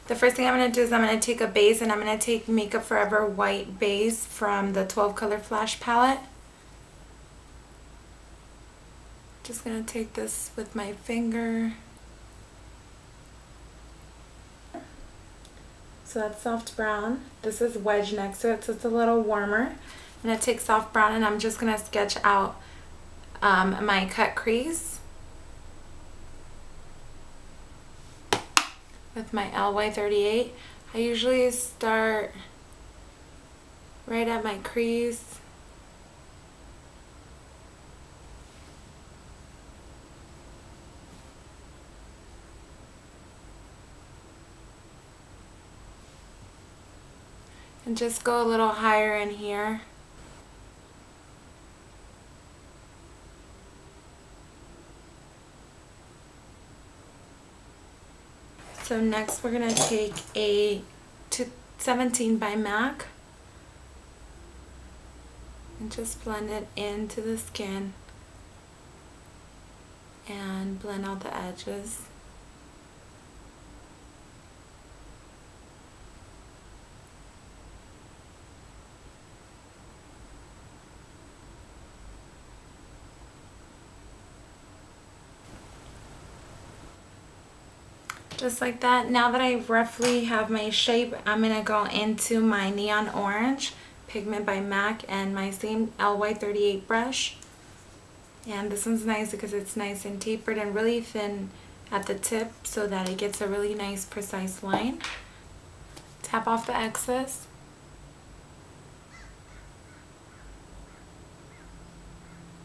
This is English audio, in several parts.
The first thing I'm going to do is I'm going to take a base, and I'm going to take Makeup Forever White Base from the 12 Color Flash palette. Just going to take this with my finger. So that's soft brown. This is wedge next to it, so it's a little warmer. I'm going to take soft brown, and I'm just going to sketch out my cut crease with my LY38. I usually start right at my crease. And just go a little higher in here. So next we're going to take a 217 by MAC and just blend it into the skin and blend out the edges. Just like that. Now that I roughly have my shape, I'm going to go into my Neon Orange Pigment by MAC and my same LY38 brush. And this one's nice because it's nice and tapered and really thin at the tip so that it gets a really nice precise line. Tap off the excess.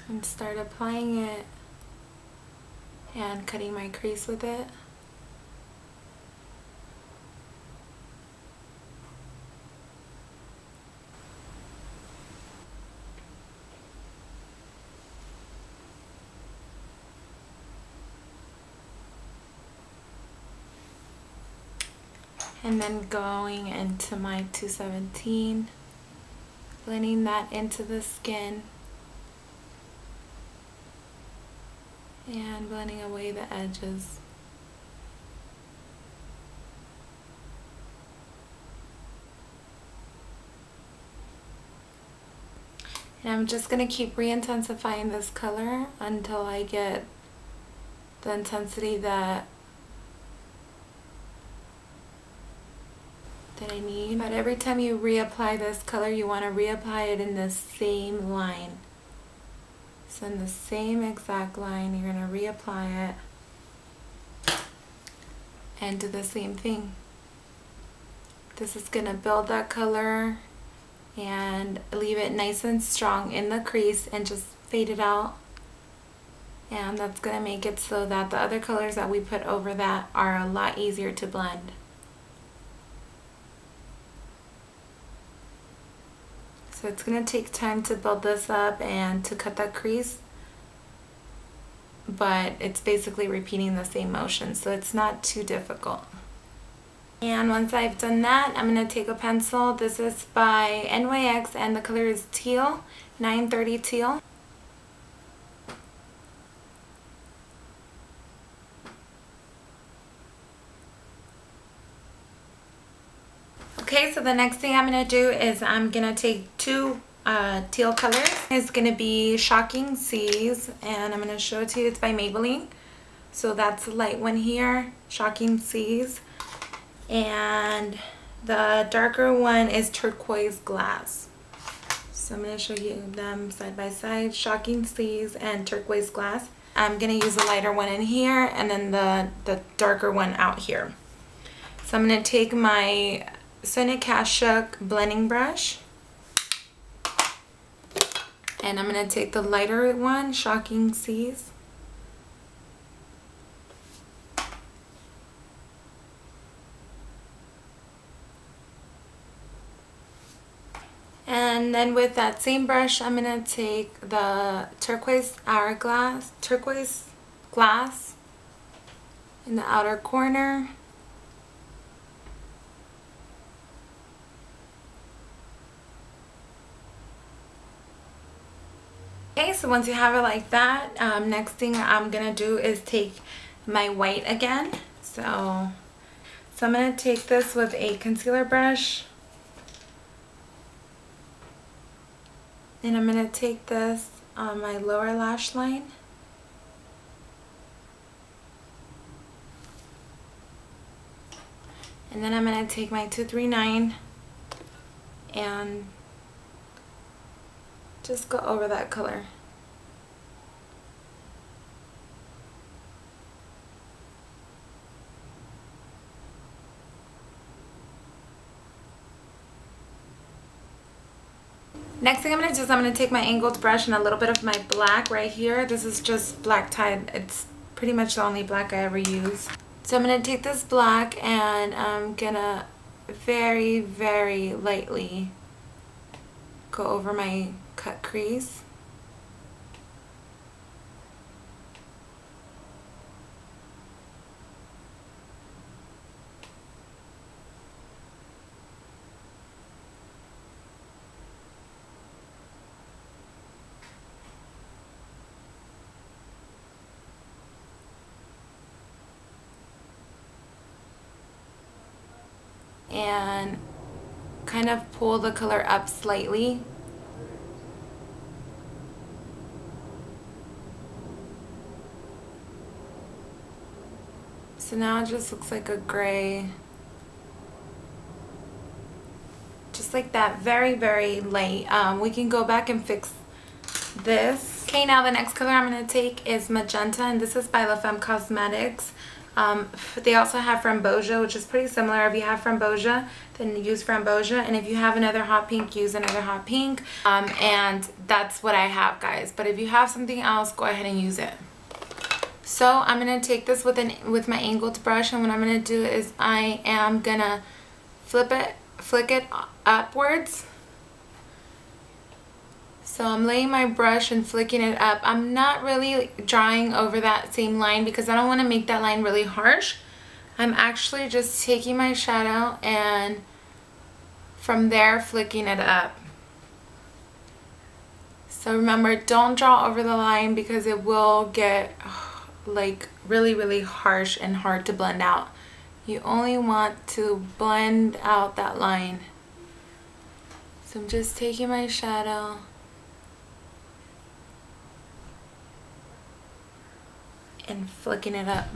And start applying it and cutting my crease with it. And then going into my 217, blending that into the skin and blending away the edges. And I'm just going to keep re-intensifying this color until I get the intensity that I need. But every time you reapply this color, you want to reapply it in the same line. So in the same exact line, you're going to reapply it and do the same thing. This is going to build that color and leave it nice and strong in the crease and just fade it out. And that's going to make it so that the other colors that we put over that are a lot easier to blend. So it's going to take time to build this up and to cut that crease, but it's basically repeating the same motion, so it's not too difficult. And once I've done that, I'm going to take a pencil. This is by NYX and the color is Teal, 930 Teal. Okay, so the next thing I'm going to do is I'm going to take two teal colors. It's going to be Shocking Seas, and I'm going to show it to you. It's by Maybelline. So that's the light one here, Shocking Seas. And the darker one is Turquoise Glass. So I'm going to show you them side by side, Shocking Seas and Turquoise Glass. I'm going to use the lighter one in here and then the darker one out here. So I'm going to take my Sonia Kashuk blending brush and I'm going to take the lighter one, Shocking Seas, and then with that same brush I'm going to take the turquoise glass in the outer corner. Okay, so once you have it like that, next thing I'm gonna do is take my white again. So So I'm going to take this with a concealer brush. And I'm going to take this on my lower lash line. And then I'm going to take my 239 and just go over that color. Next thing I'm going to do is I'm going to take my angled brush and a little bit of my black right here. This is just black tide. It's pretty much the only black I ever use. So I'm going to take this black and I'm going to very, very lightly go over my cut crease. And kind of pull the color up slightly. So now it just looks like a gray. Just like that, very, very light. We can go back and fix this. Okay, now the next color I'm going to take is magenta, and this is by La Femme Cosmetics. They also have Framboesa, which is pretty similar. If you have Framboesa, then use Framboesa, and if you have another hot pink, use another hot pink. And that's what I have, guys. But if you have something else, go ahead and use it. So I'm gonna take this with my angled brush, and what I'm gonna do is I am gonna flick it upwards. So I'm laying my brush and flicking it up. I'm not really drawing over that same line because I don't want to make that line really harsh. I'm actually just taking my shadow and from there flicking it up. So remember, don't draw over the line because it will get like really, really harsh and hard to blend out. You only want to blend out that line. So I'm just taking my shadow and flicking it up.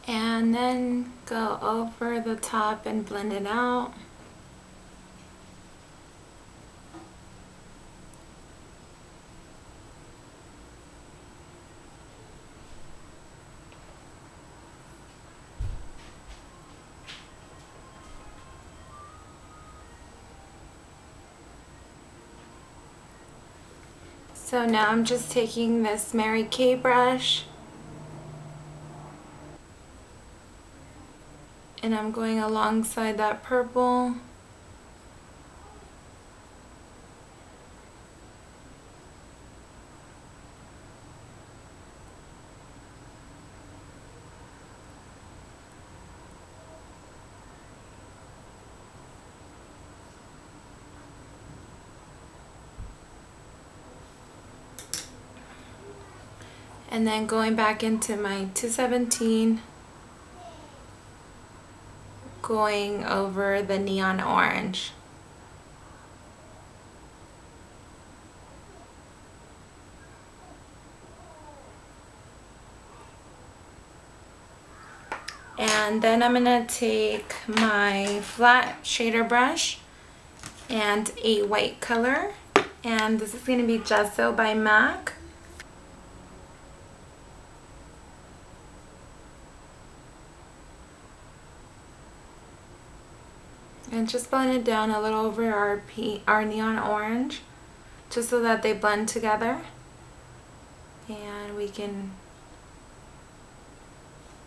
And then go over the top and blend it out. So now I'm just taking this Mary Kay brush and I'm going alongside that purple. And then going back into my 217, going over the neon orange. And then I'm gonna take my flat shader brush and a white color, and this is gonna be Gesso by MAC. And just blend it down a little over our neon orange, just so that they blend together. And we can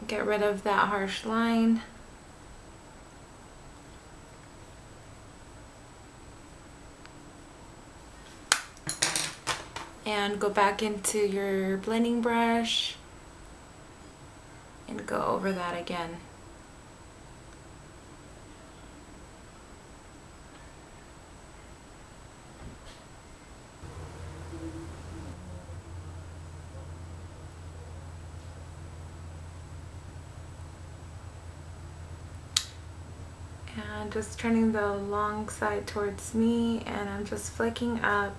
get rid of that harsh line. and go back into your blending brush and go over that again. And just turning the long side towards me, and I'm just flicking up.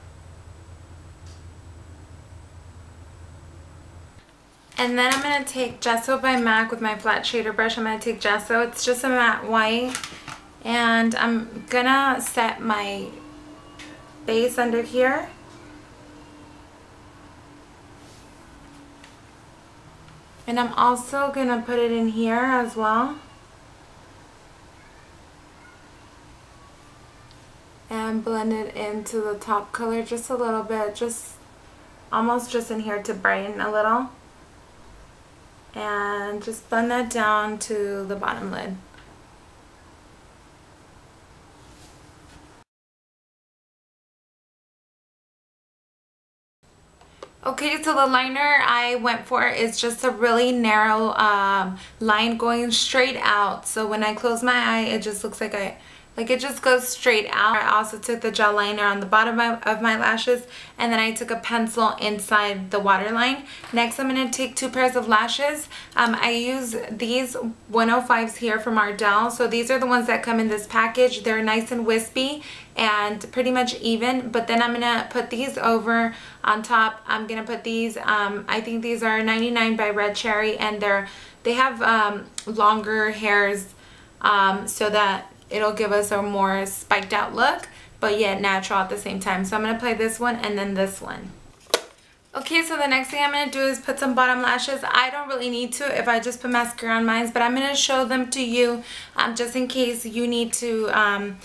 And then I'm going to take Gesso by MAC with my flat shader brush. I'm going to take Gesso. It's just a matte white. And I'm going to set my base under here. And I'm also going to put it in here as well. And blend it into the top color just a little bit. Just almost just in here to brighten a little. And just blend that down to the bottom lid. Okay, so the liner I went for is just a really narrow line going straight out. So when I close my eye, it just looks like it just goes straight out. I also took the gel liner on the bottom of my lashes, and then I took a pencil inside the waterline. Next, I'm going to take 2 pairs of lashes. I use these 105s here from Ardell. So these are the ones that come in this package. They're nice and wispy and pretty much even, but then I'm going to put these over on top. I'm going to put these, I think these are 99 by Red Cherry, and they have longer hairs so that it'll give us a more spiked out look, but yet natural at the same time. So I'm going to apply this one and then this one. Okay, so the next thing I'm going to do is put some bottom lashes. I don't really need to if I just put mascara on mine, but I'm going to show them to you just in case you need to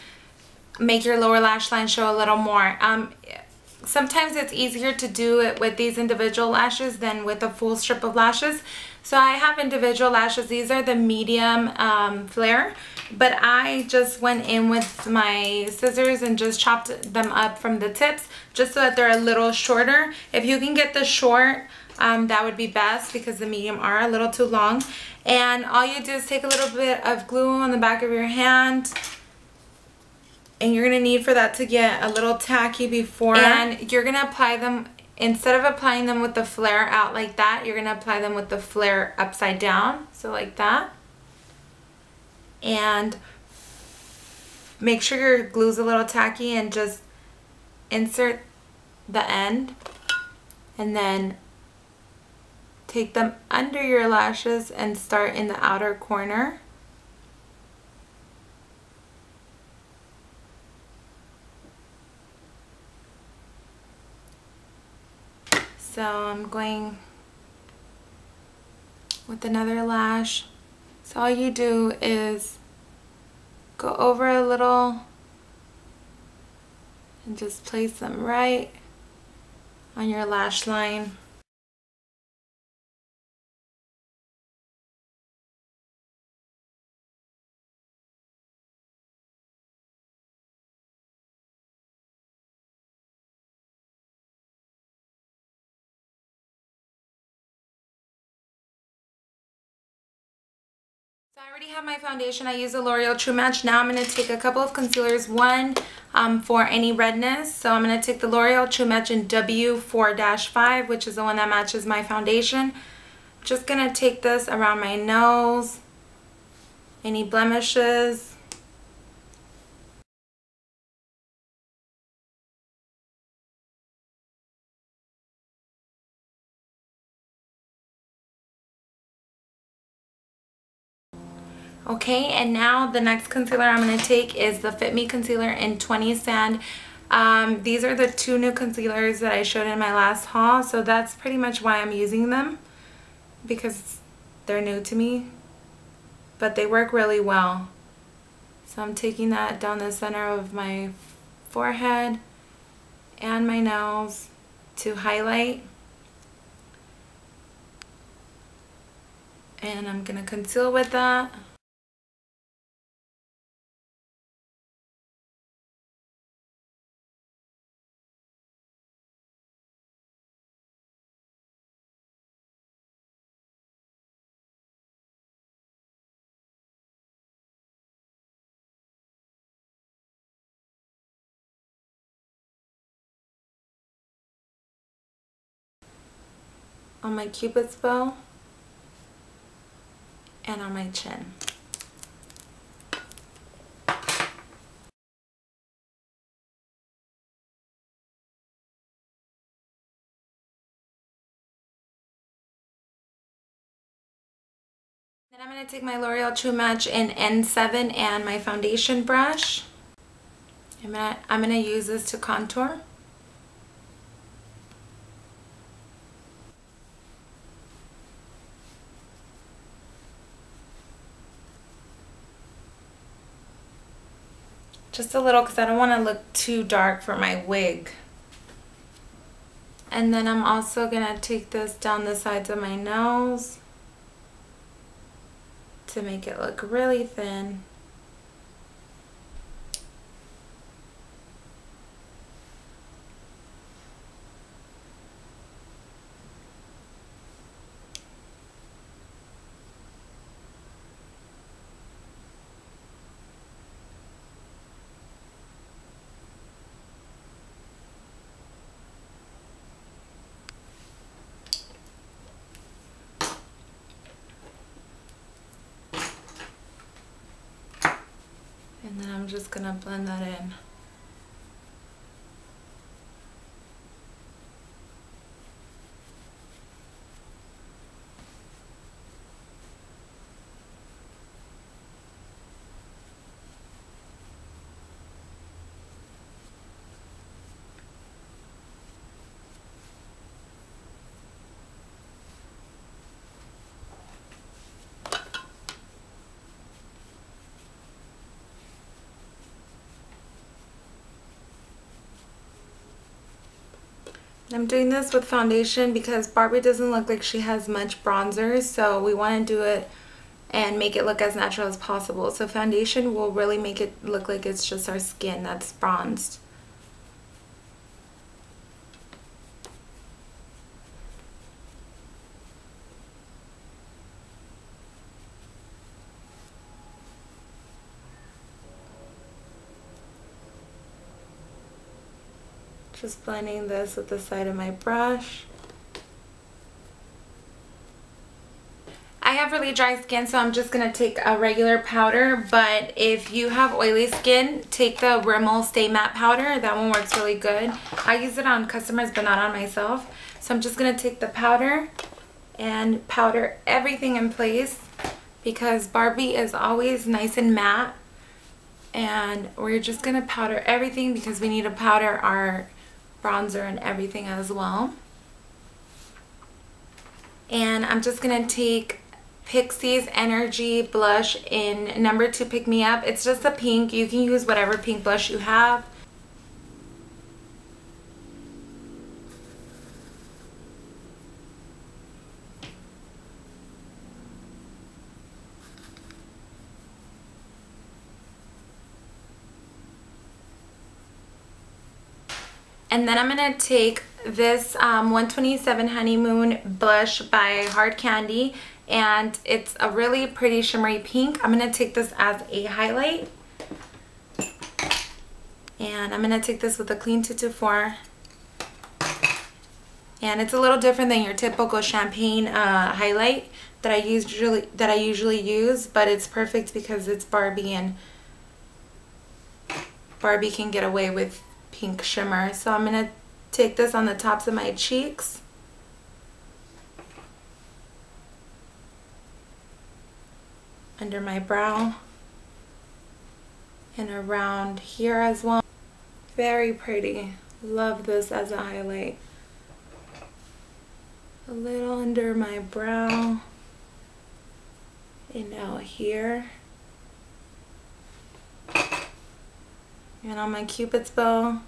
make your lower lash line show a little more. Sometimes it's easier to do it with these individual lashes than with a full strip of lashes. So I have individual lashes. These are the medium flare, but I just went in with my scissors and just chopped them up from the tips just so that they're a little shorter. If you can get the short, that would be best because the medium are a little too long. And all you do is take a little bit of glue on the back of your hand, and you're going to need for that to get a little tacky before, and you're going to apply them, instead of applying them with the flare out like that, you're going to apply them with the flare upside down, so like that. And make sure your glue's a little tacky and just insert the end, and then take them under your lashes and start in the outer corner. So I'm going with another lash. So all you do is go over a little and just place them right on your lash line. So I already have my foundation. I use a L'Oreal True Match. Now I'm going to take a couple of concealers. One for any redness. So I'm going to take the L'Oreal True Match in W4-5, which is the one that matches my foundation. Just going to take this around my nose, any blemishes. Okay, and now the next concealer I'm going to take is the Fit Me Concealer in 20 Sand. These are the 2 new concealers that I showed in my last haul, so that's pretty much why I'm using them, because they're new to me, but they work really well. So I'm taking that down the center of my forehead and my nose to highlight. And I'm going to conceal with that. on my cupid's bow and on my chin. Then I'm going to take my L'Oreal True Match in N7 and my foundation brush. I'm going to use this to contour. Just a little because I don't want to look too dark for my wig. And then I'm also going to take this down the sides of my nose to make it look really thin. And then I'm just gonna blend that in. I'm doing this with foundation because Barbie doesn't look like she has much bronzer, so we want to do it and make it look as natural as possible. So foundation will really make it look like it's just our skin that's bronzed. Just blending this with the side of my brush. I have really dry skin, so I'm just going to take a regular powder, but if you have oily skin, take the Rimmel Stay Matte powder. That one works really good. I use it on customers, but not on myself. So I'm just going to take the powder and powder everything in place because Barbie is always nice and matte. And we're just going to powder everything because we need to powder our bronzer and everything as well. And I'm just going to take Pixie's Energy blush in number 2 Pick Me Up. It's just a pink. You can use whatever pink blush you have. And then I'm going to take this 127 Honeymoon blush by Hard Candy, and it's a really pretty shimmery pink. I'm going to take this as a highlight, and I'm going to take this with a clean 224, and it's a little different than your typical champagne highlight that I usually use, but it's perfect because it's Barbie and Barbie can get away with pink shimmer. So I'm going to take this on the tops of my cheeks, under my brow, and around here as well. Very pretty. Love this as a highlight. A little under my brow, and now here, and on my Cupid's bow.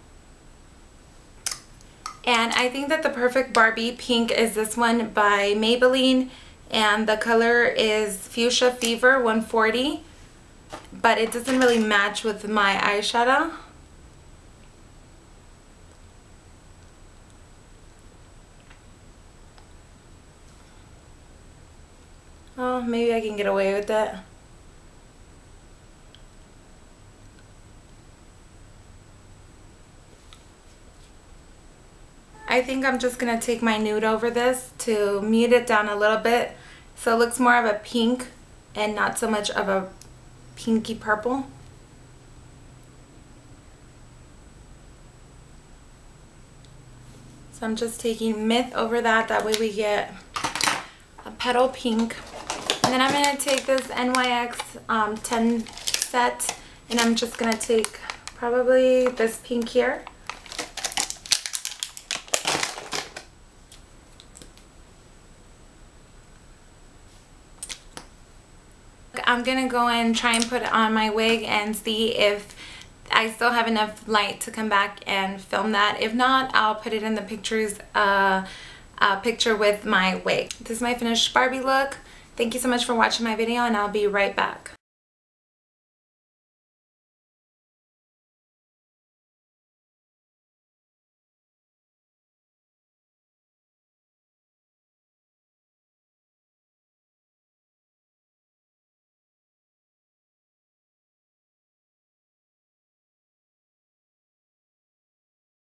And I think that the perfect Barbie pink is this one by Maybelline, and the color is Fuchsia Fever 140, but it doesn't really match with my eyeshadow. Oh, maybe I can get away with it. I think I'm just going to take my nude over this to mute it down a little bit so it looks more of a pink and not so much of a pinky purple. So I'm just taking Myth over that way we get a petal pink. And then I'm going to take this NYX 10 set, and I'm just going to take probably this pink here. I'm going to go and try and put it on my wig and see if I still have enough light to come back and film that. If not, I'll put it in the pictures, picture with my wig. This is my finished Barbie look. Thank you so much for watching my video, and I'll be right back.